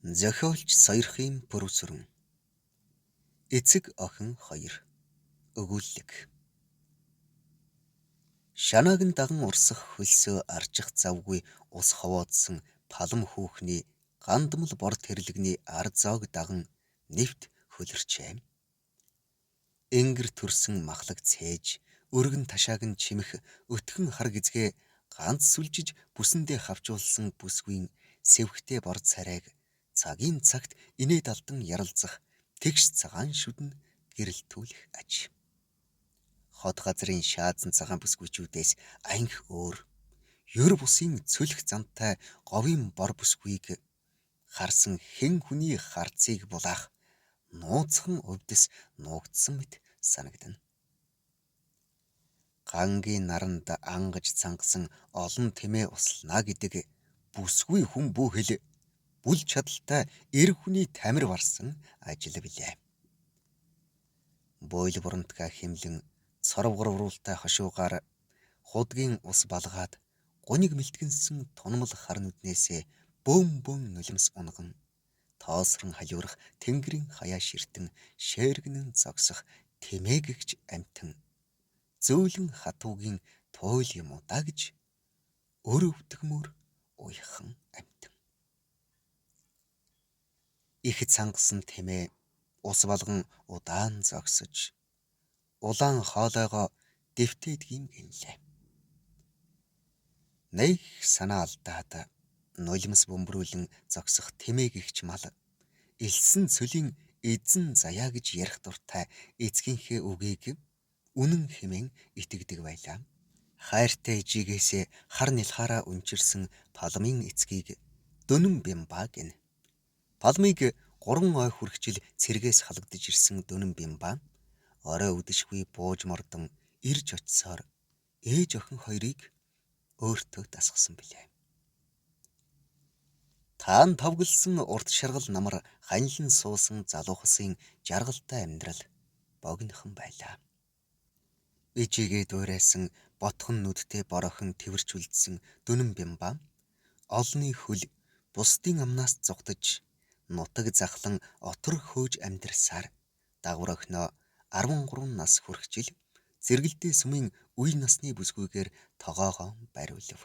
Зохиолч Сойрхын Пүрвсүрэн. Эцэг охин 2. Өгүүллэг. Шанааг нь даган урсах хөлсөө арчих завгүй ус ховоодсон палам хүүхний гандмал бор тэрлэгний ар зоог даган нэвт хөлөрчээ. Энгэр төрсөн махлаг цээж, өргөн ташааг нь чимэх өтгөн хар гизгээ ганц сүлжиж бүсэндээ хавчуулсан бүсгүйн сэвхтэй бор царайг цагийн цагт инээд алдан яралзах тэгш цагаан шүдэн гэрэлтүүлэх аж. Хот газрын шаазан цагаан бүсгүйчүүдээс анги өөр, ёр бусын цөлх замтай говийн бор бүсгүйг харсан хэн хүний харцыг булаах нууцхан увдис нуугдсан мэт санагдана. Гангийн наранд ангаж цангасан олон тэмээ услана гэдэг бүсгүй хүн бүхэл бүл чадалтай эр хүний тамир барсан ажил билээ. Бойл бурамтга хэмлэн цорвгорвруултай хошуугаар худгийн ус балгаад гуниг мэлтгэнсэн тунмал хар нүднээсээ бөөм нулимс унган тоосрон халиурах тэнгэрийн хаяа ширтэн шээргэнэн зогсох тэмээгэгч амтан зөөлөн хатуугийн туйл юм уу да гэж өр өвдгмөр уйхан амтан. Их цангасан тэмээ ус балган удаан зогсож улаан хоолойгоо дэвтээдгийм гинлээ. Нэг санаа алдаад нулимс бөмбөрүүлэн зогсох тэмээгэгч мал элсэн цөлийн эзэн заяа гэж ярих дуртай эцгийнхээ үгийг үнэн хэмээн итгэдэг байлаа. Хайртай ижийгээсээ хар нялхаараа унчирсан палмын эцгийг Дөнөн Бямба гэнэ. Палмыг 3 ой хүрхжил цэргээс халагдж ирсэн Дөнөн Бямба орой үдэшгүй бууж мордон ирж очисоор ээж охин хоёрыг өөртөө дасгасан билээ. Таан тавгалсан урт шаргал намар ханилан суусан залуухасын жаргалтай амьдрал богинохон байлаа. Ижигээ дуурайсан ботхон нүдтэй бор охин тэрвэрч үлдсэн Дөнөн Бямба олны хөл бусдын амнаас зугтаж нутаг захлан отор хөөж амьдрсаар дагвар охиноо 13 нас хүрхжил зэргэлдээ сүмийн үе насны бүсгүйгээр тогоогоо бариулв.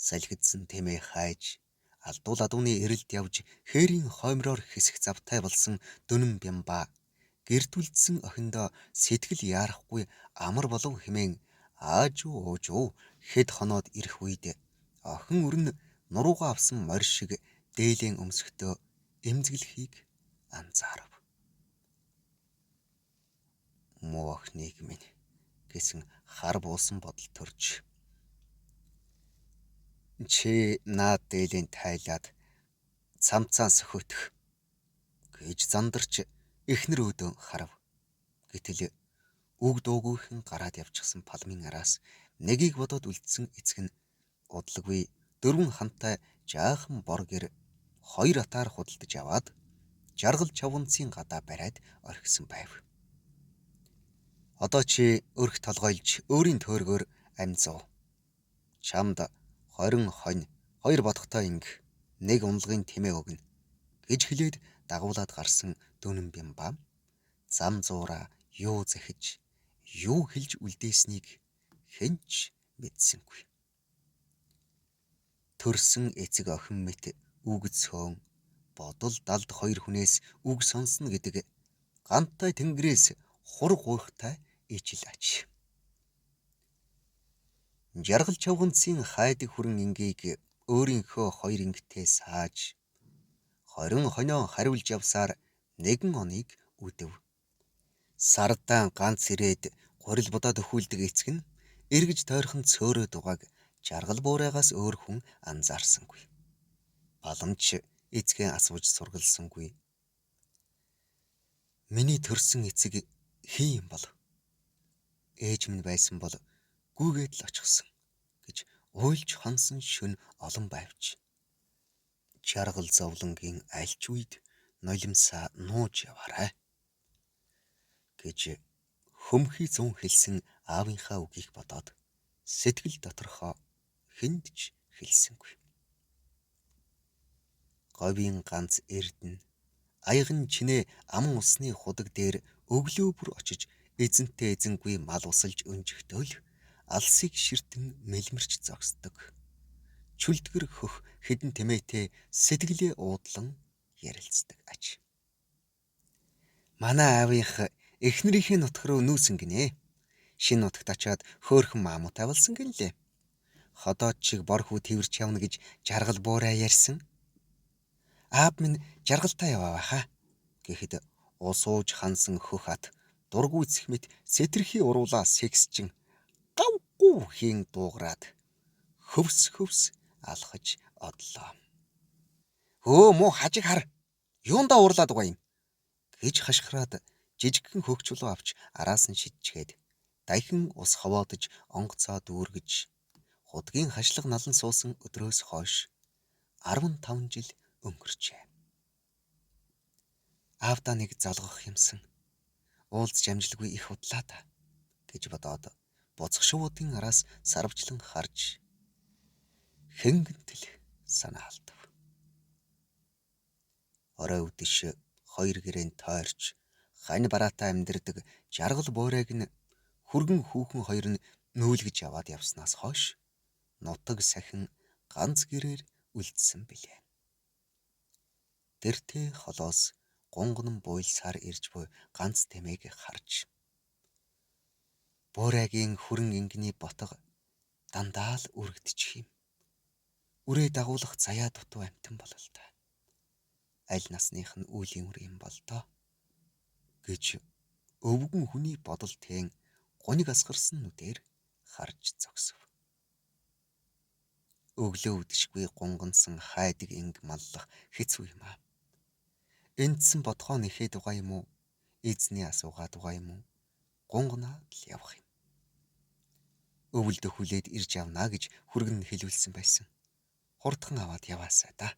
Салхидсан тэмээ хайж алдуул адууны эрэлд явж хээрийн хоймроор хэсэх завтай болсон Дөнөн Бямба гэртүлдсэн охиндоо сэтгэл яарахгүй амар болов хэмээн аажуу хэд хоноод ирэх үед охин өрн нуруугаа авсан морь шиг дээлэн өмсөхдөө эмзэглэхийг анзаарав. Муу охиныг минь гэсэн хар буусан бодол төрж чи наад дээлэн тайлаад цамцаан сөхөтөх гэж зандарч эхнэр өөдөө харав. Гэтэл үг дуугүйхэн гараад явчихсан палмын араас нэгийг бодоод үлдсэн эцэг нь удалгүй 4 хантай жаахан бор гэр 2 атаар худалдаж аваад жаргал чавганцын гадаа бариад орхисон байв. Одоо чи өрх толгойлж өөрийн төөргөөр амьзуу. Чамд 20 хонь 2 бодохтой инг нэг унлагын тэмээ өгнө гэж хэлээд дагуулад гарсан Дөнөн Бямба зам зуураа юу захиж юу хэлж үлдээснийг хэнч мэдсэнгүй. Төрсөн эцэг охин мэт үг цөөн бодол далд 2 хүнээс үг сонсно гэдэг гантай тэнгэрээс хур гуйхтай ижил аж. Жаргал чавганцын хайдаг хүрэн ингийг өөрийнхөө 2 ингтэй сааж 20 хонио хариулж явсаар нэгэн оныг үдэв. Сардаан ганц ирээд гурил будаад өхүүлдэг эцэг нь эргэж тойрхон цөөрөө дугааг жаргал буурайгаас өөр хүн анзаарсангүй. Паламч эцгээ асууж сургалсангүй. Миний төрсөн эцэг хий юм бол? Ээж минь байсан бол гүүгээд л очихсон гэж уйлж хонсон шөнө олон байвч жаргал зовлонгийн альч үед нулимсаа нууж яваарай гэж хөмхий зүүн хэлсэн аавынхаа үгийг бодоод сэтгэл доторхоо хэнд ч хэлсэнгүй. Говийн ганц эрдэнэ аяган чинээ аман усны худаг дээр өглөө бүр очиж эзэнтэй эзэнгүй мал усалж өнжихдээ л алсыг ширтэн мэлмэрч зогсдог. Чүлдгэр хөх хідэн тэмээтэй сэтгэлээ уудлан ярилцдаг аж. Манай аавынх эхнэрийнхээ нутг руу нүүсэн гинэ. Шинэ нутагт очиод хөөхөн маамуу тавилсан гинлээ. Ходоод чиг бор хүү тэрч явна гэж жаргал буурай ярьсан. Аав минь жаргалтай яваа хаа гэхэд усууж хансан хөх ат дургүйцэх мэт сэтэрхий уруулаа сэгсчин гавгүй хийн дуугараад хөвс алхаж одлоо. Өө муу хажиг хар. Юундаа уурлаад байгаа юм гэж хашгираад жижигхэн хөгчөлөө авч араас нь шидчгээд дахин ус ховоодож онгоцоо дүүргэж худгийн хашлаг налан суусан өдрөөс хойш 15 жил өнгөрчээ. Аавдаа нэг залгах юмсан. Уулз амжилгүй их удлаа та гэж бодоод буцах шуудын араас сарвчлан харж хэнгэнтэл санаа алдав. Орой үдэш хоёр гэрээнд тойрч хань бараатай амьдардаг жаргал буурайг нь хүргэн хүүхэн хоёр нь нүүлгэж яваад явснаас хойш нутаг сахин ганц гэрээр үлдсэн билээ. Тэртээ холоос гунган буйлсаар ирж буй ганц тэмээг харж буурайгийн хүрэн ингэний ботго дандаа л үргэлдчих юм. Үрээ дагуулах заяа дутуу амтан болол та. Аль насных нь үлийн үр юм бол доо гэж өвгөн хүний бодол тэн гуниг асгарсан нүдээр харж зогсов. Өглөө үдэшгүй гунгансан хайдаг инг маллах хэцүү юм аа. Эндсэн бодгоо нэхээд байгаа юм уу? Эзний асуугаад байгаа юм уу? Гунганаад л явах юм. Өвөлдө хүлээд ирж явнаа гэж хүргэн хэлүүлсэн байсан. Хурдхан аваад яваасаа да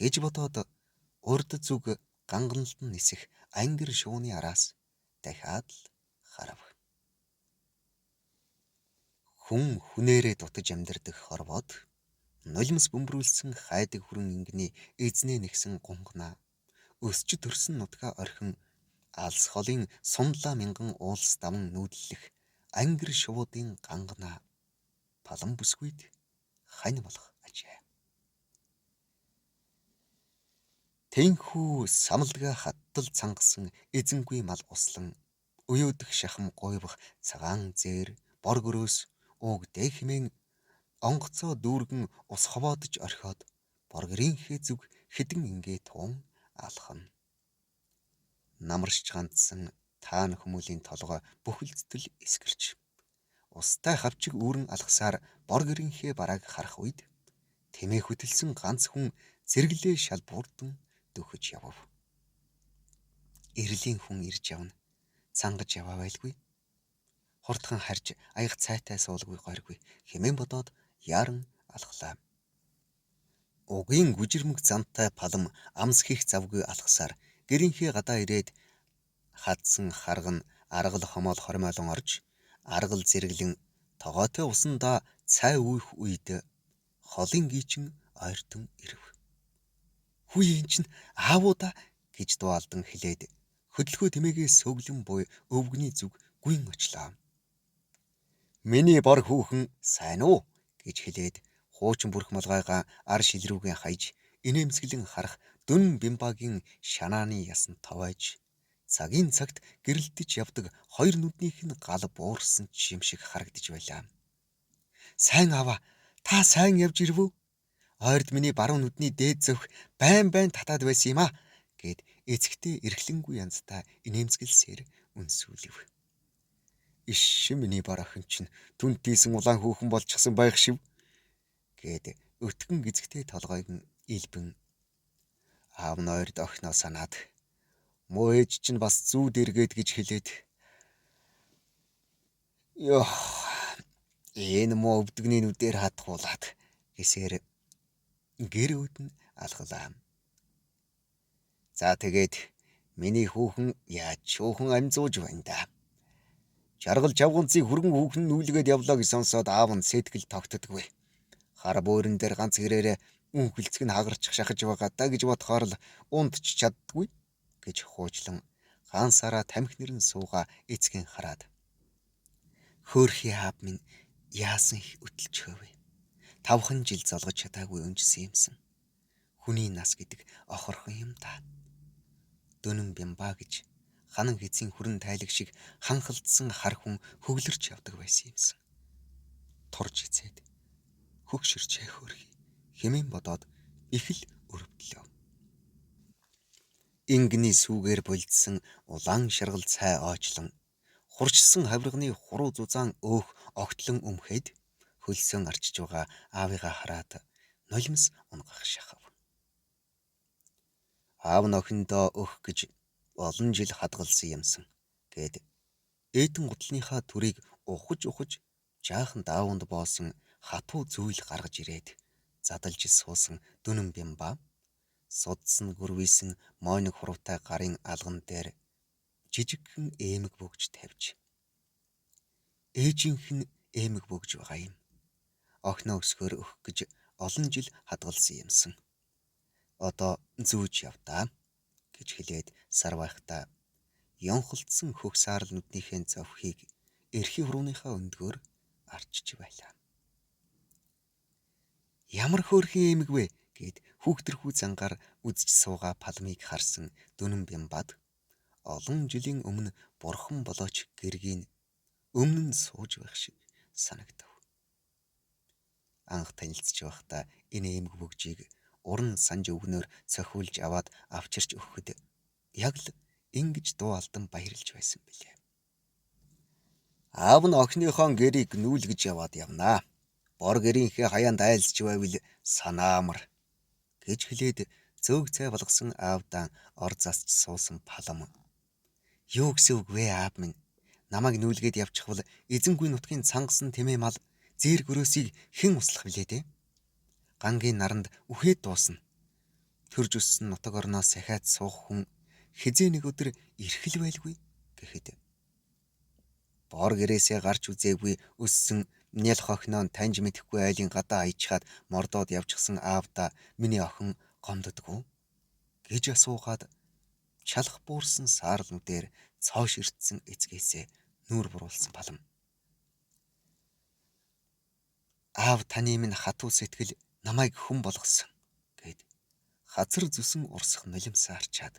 гэж бодоод урд зүг гангалд нь нисэх ангир шууны араас дахиад л харав. Хүн хүнээрээ дутаж амьдардаг хорвоод нулимс бөмбөрүүлсэн хайдаг хүрэн ингэний эзнээ нэгсэн гунганаа өсч төрсөн нутгаа орхин алс холын сунлаа мянган уулс даван нүүдлэх ангир шуудын ганганаа палан бүсгүйд хань болох ажээ. Тэнхүү самлага хаттал цангасан эзэнгүй мал услан уяудах шахам гойвох цагаан зээр бор гөрөөс уугдээ хэмээн онгоцоо дүүргэн ус ховоодож орхиод боргэрийнхээ зүг хідэн ингээ туун алхана. Намарч ганцсан таан хүмүүлийн толгой бүхэлдэл эсгэрч устай хавчиг үүрэн алхасаар боргэрийнхээ барааг харах үед тэмээ хөтөлсөн ганц хүн зэрэглээ шал буурдан дөхөж явав. Ирлийн хүн ирж явна. Цангаж яваа байлгүй. Хурдхан харж аяг цайтай суулгүй гойргүй хэмээн бодоод яран алхлаа. Угийн гүжирмэг зантай палам амс хийх завгүй алхасаар гэрийнхээ гадаа ирээд хадсан харган аргал хомоол хормоолон орж аргал зэрэглэн тогоотой усандаа цай үйх үед холын гийчин ойртон ирэв. Хүй эн чин аавуудаа гэж дуалдан хэлээд хөдөлгөө тэмээгээ сөглөн буй өвгний зүг гүйн очлоо. Миний бор хүүхэн сайн уу гэж хэлээд хуучин бүрх малгайгаа ар шилрүүгээ хайж инээмсэглэн харах дүн бимбагийн шанааны ясан товойж цагийн цагт гэрэлтэж явдаг хоёр нүднийх нь гал буурсан юм шиг харагдаж байлаа. Сайн аваа, та сайн явж ирвүү? Ойрд миний баруун нүдний дээд зөвх байн татаад байсан юм аа гэд эцэгтэй эрхлэнгүй янзтай инээмсэглсээр үнсүүлв. Иш миний бар охин чинь түнтийсэн улаан хүүхэн болчихсон байх шив гэд өтгөн эзэгтэй толгойг нь илбэн аав нь ойрд охиноо санаад муу ээж чинь бас зүүд эргээд гэж хэлээд ёо энэ муу өвдгний нүдээр хатгуулаад гэсээр гэр үүдэн алхалаа. За тэгээд миний хүүхэн яаж шуухан амзууж байна да. Жаргал жавганцыг хүргэн хүүхэн нүүлгээд явлаа гэж сонсоод аав нь сэтгэл тогтдоггүй. Хар буурин дээр ганц гэрээрээ Үн хөлцөг нь хагарчих шахаж байгаа даа гэж бодохоор л ундч чаддгүй гэж хуучлан ганцаараа тамхи нэрэн сууга эцгийн хараад хөөхий аав минь яасан их өтөлчхөө вэ? 5 жил золгож чадаагүй өнжсөн юмсан. Хүний нас гэдэг охорхон юм да. Дөнөн бямбаа гэж ханан хэцийн хүрэн тайлаг шиг ханхалдсан хар хүн хөглөрч явдаг байсан юмсан. Турж эцээд хөгшөрчээ хөөрхий хэмээн бодоод их л өрөвдлөө. Ингэний сүүгээр болдсон улаан шаргал цай оочлон хурчсан хавирганы хуруу зузаан өөх огтлон өмхэд хөлсөөн арчиж байгаа аавыгаа хараад нулимс унгах шахав. Аав нь охиндоо өөх гэж олон жил хадгалсан юмсан гэд ээдэн гутлынхаа түрийг ухаж жаахан даавуунд боосон хатуу зүйл гаргаж ирээд задалж суусан дөнөн бямбаа судсан гүрвийсэн мойног хуруутай гарын алган дээр жижигхэн ээмэг бөгж тавьж ээжийнх нь ээмэг бөгж байгаа юм. Охиноо өсгөр өгөх гэж олон жил хадгалсан юмсан. Одоо зүүж явдаа гэж хэлээд сар байхдаа ёнхолдсон хөх саарл нүднийхээ зовхийг эрхий хурууныхаа өндгөөр арчиж байлаа. Ямар хөөрхөн эмэг вэ гэд хүүхдэрхүү зангаар үзэж суугаа палмыг харсан дөнөн бямбад олон жилийн өмнө бурхан болооч гэргийн өмнө нь сууж байх шиг санагдав. Анх танилцж байхдаа энэ эмэг бөгжийг уран санж өвгнөөр цохиулж аваад авчирч өгөхөд яг л ингэж дуу алдан баярлж байсан билээ. Аав нь охиныхон гэрийг нүүлгэж яваад явнаа. Бор гэрийнхээ хаяанд айлсч байвал санаамар гэж хэлээд зөөг цай болгосон аавдаа ор засч суусан палам. Юу гэсэн үг вэ аав минь? Намайг нүүлгээд явчихвал эзэнгүй нутгийн цангасан тэмээ мал зээр гөрөөсийг хэн услах билээ дээ? Гангийн наранд үхээд дуусна. Төрж өссөн нутаг орноос сахиад суух хүн хизээ нэг өдөр ирхэл байлгүй гэхэд бор гэрээсээ гарч үзээгүй өссөн нялх охиноо таньж мэдэхгүй айлын гадаа аячхаад мордоод явчихсан аавда миний охин гомддгүү гэж асуухад чалах буурсан саарлнүүдээр цоош ирдсэн эцгээсээ нүүр буруулсан палам. Аав таны минь хатуу сэтгэл намайг хүн болгосон гэд хазар зүсэн урсах нулимсаа арчаад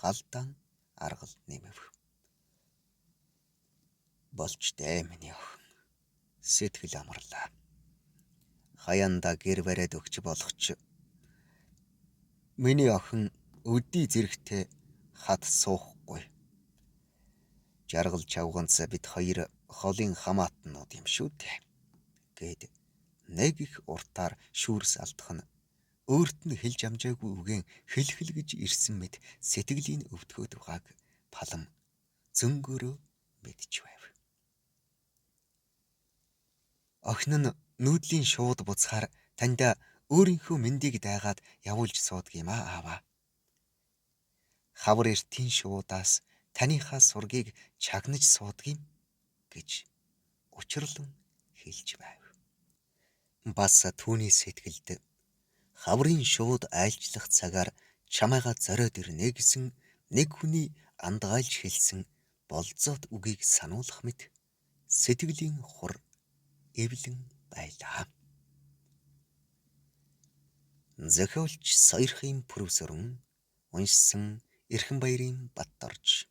галдаан аргал нэмэв. Болч дээ миний охин. Сэтгэл амарлаа. Хаяанда гэр бариад өгч болгоч. Миний охин өдий зэрэгтэй хат суухгүй. Жаргал чавганц бид хоёр холын хамаатнууд юм шүү дээ гэд нэг их уртаар шүүрс алдах нь өөрт нь хэлж амжаагүй үгэн хэлхэл гэж ирсэн мэт сэтгэлийн өвдгөөд байгааг палам зөнгөөрөө мэдж байв. Охин нь нүүдлийн шууд буцахаар таньда өөрийнхөө мэндийг дайгаад явуулж суудаг юм ааваа. Хавар эртийн шуудаас таныхаа сургийг чагнаж суудаг юм гэж учирлан хэлж байв. Бас түүний сэтгэлд хаврын шууд айлчлах цагаар чамайгаа зориод ирнэ гэсэн нэг хүний андгаалж хэлсэн болзоот үгийг сануулах мэт сэтгэлийн хур эвлэн байлаа. Зохиолч Сойрхын продюсерэн уншсан Эрхэнбаярын Баттарж